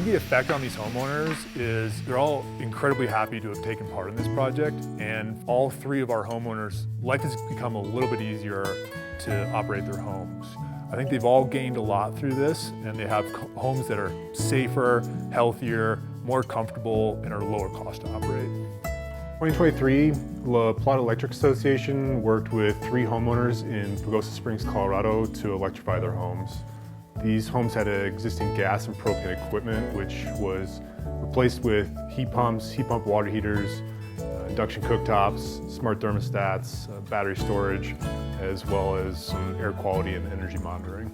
the effect on these homeowners is they're all incredibly happy to have taken part in this project, and all three of our homeowners, life has become a little bit easier to operate their homes. I think they've all gained a lot through this, and they have homes that are safer, healthier, more comfortable, and are lower cost to operate. 2023, La Plata Electric Association worked with 3 homeowners in Pagosa Springs, Colorado to electrify their homes. These homes had existing gas and propane equipment, which was replaced with heat pump water heaters, induction cooktops, smart thermostats, battery storage, as well as some air quality and energy monitoring.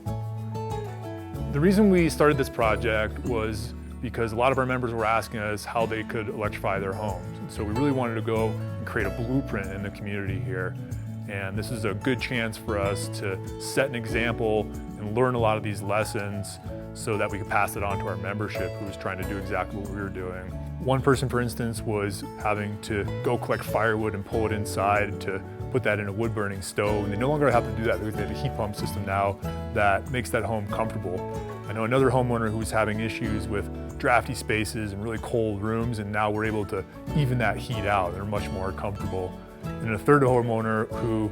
The reason we started this project was because a lot of our members were asking us how they could electrify their homes. And so we really wanted to go and create a blueprint in the community here. And this is a good chance for us to set an example and learn a lot of these lessons so that we could pass it on to our membership who was trying to do exactly what we were doing. One person, for instance, was having to go collect firewood and pull it inside to put that in a wood-burning stove, and they no longer have to do that because they have a heat pump system now that makes that home comfortable. I know another homeowner who was having issues with drafty spaces and really cold rooms, and now we're able to even that heat out. They're much more comfortable. And a third homeowner who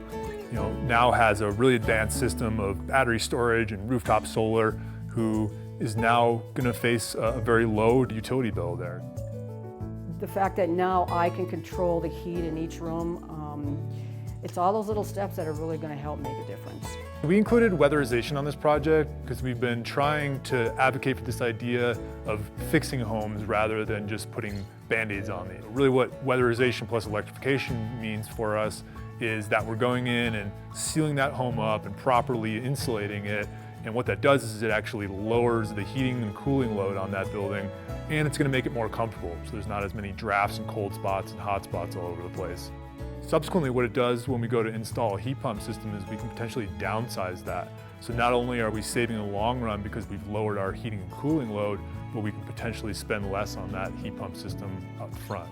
now has a really advanced system of battery storage and rooftop solar, who is now going to face a very low utility bill there. The fact that now I can control the heat in each room, it's all those little steps that are really going to help make a difference. We included weatherization on this project because we've been trying to advocate for this idea of fixing homes rather than just putting Band-Aids on them. Really what weatherization plus electrification means for us is that we're going in and sealing that home up and properly insulating it. And what that does is it actually lowers the heating and cooling load on that building, and it's going to make it more comfortable, so there's not as many drafts and cold spots and hot spots all over the place. Subsequently, what it does when we go to install a heat pump system is we can potentially downsize that. So not only are we saving in the long run because we've lowered our heating and cooling load, but we can potentially spend less on that heat pump system up front.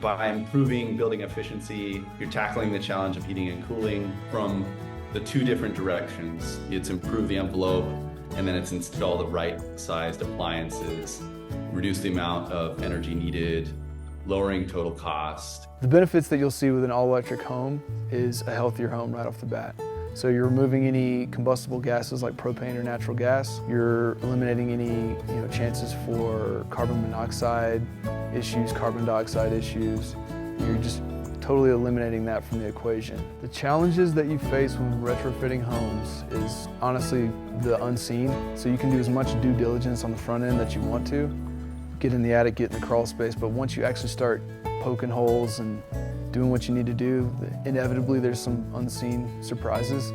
By improving building efficiency, you're tackling the challenge of heating and cooling from the 2 different directions. It's improve the envelope, and then it's install the right sized appliances, reduce the amount of energy needed, lowering total cost. The benefits that you'll see with an all-electric home is a healthier home right off the bat. So you're removing any combustible gases like propane or natural gas. You're eliminating any chances for carbon monoxide issues, carbon dioxide issues. You're just totally eliminating that from the equation. The challenges that you face when retrofitting homes is honestly the unseen. So you can do as much due diligence on the front end that you want to. Get in the attic, get in the crawl space, but once you actually start poking holes and doing what you need to do, inevitably there's some unseen surprises.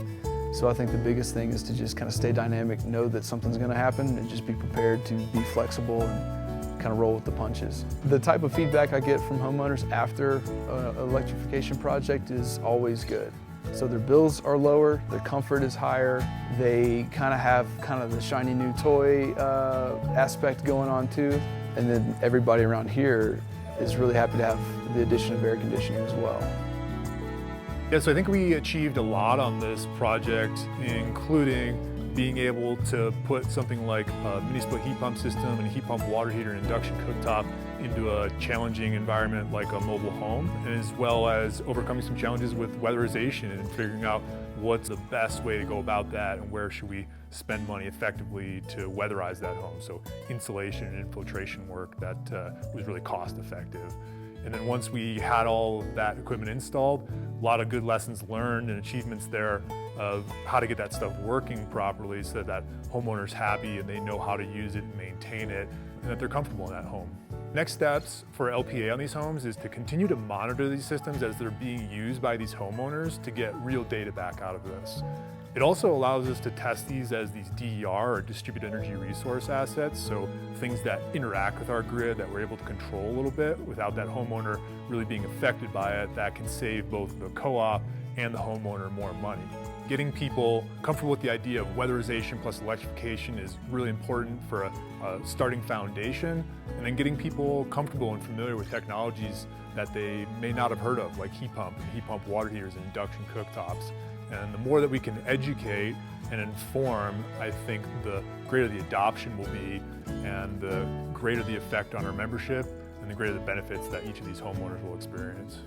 So I think the biggest thing is to just kind of stay dynamic, know that something's going to happen, and just be prepared to be flexible and kind of roll with the punches. The type of feedback I get from homeowners after an electrification project is always good. So their bills are lower, their comfort is higher, they kind of have the shiny new toy aspect going on too, and then everybody around here is really happy to have the addition of air conditioning as well. Yeah, so I think we achieved a lot on this project, including being able to put something like a municipal heat pump system and a heat pump water heater and induction cooktop into a challenging environment like a mobile home, as well as overcoming some challenges with weatherization and figuring out what's the best way to go about that and where should we spend money effectively to weatherize that home. So insulation and infiltration work that was really cost effective. And then once we had all of that equipment installed, a lot of good lessons learned and achievements there of how to get that stuff working properly so that homeowner's happy and they know how to use it and maintain it, and that they're comfortable in that home. Next steps for LPEA on these homes is to continue to monitor these systems as they're being used by these homeowners to get real data back out of this. It also allows us to test these as these DER or distributed energy resource assets, so things that interact with our grid that we're able to control a little bit without that homeowner really being affected by it, that can save both the co-op and the homeowner more money. Getting people comfortable with the idea of weatherization plus electrification is really important for a starting foundation, and then getting people comfortable and familiar with technologies that they may not have heard of, like heat pump and heat pump water heaters and induction cooktops. And the more that we can educate and inform, I think the greater the adoption will be, and the greater the effect on our membership, and the greater the benefits that each of these homeowners will experience.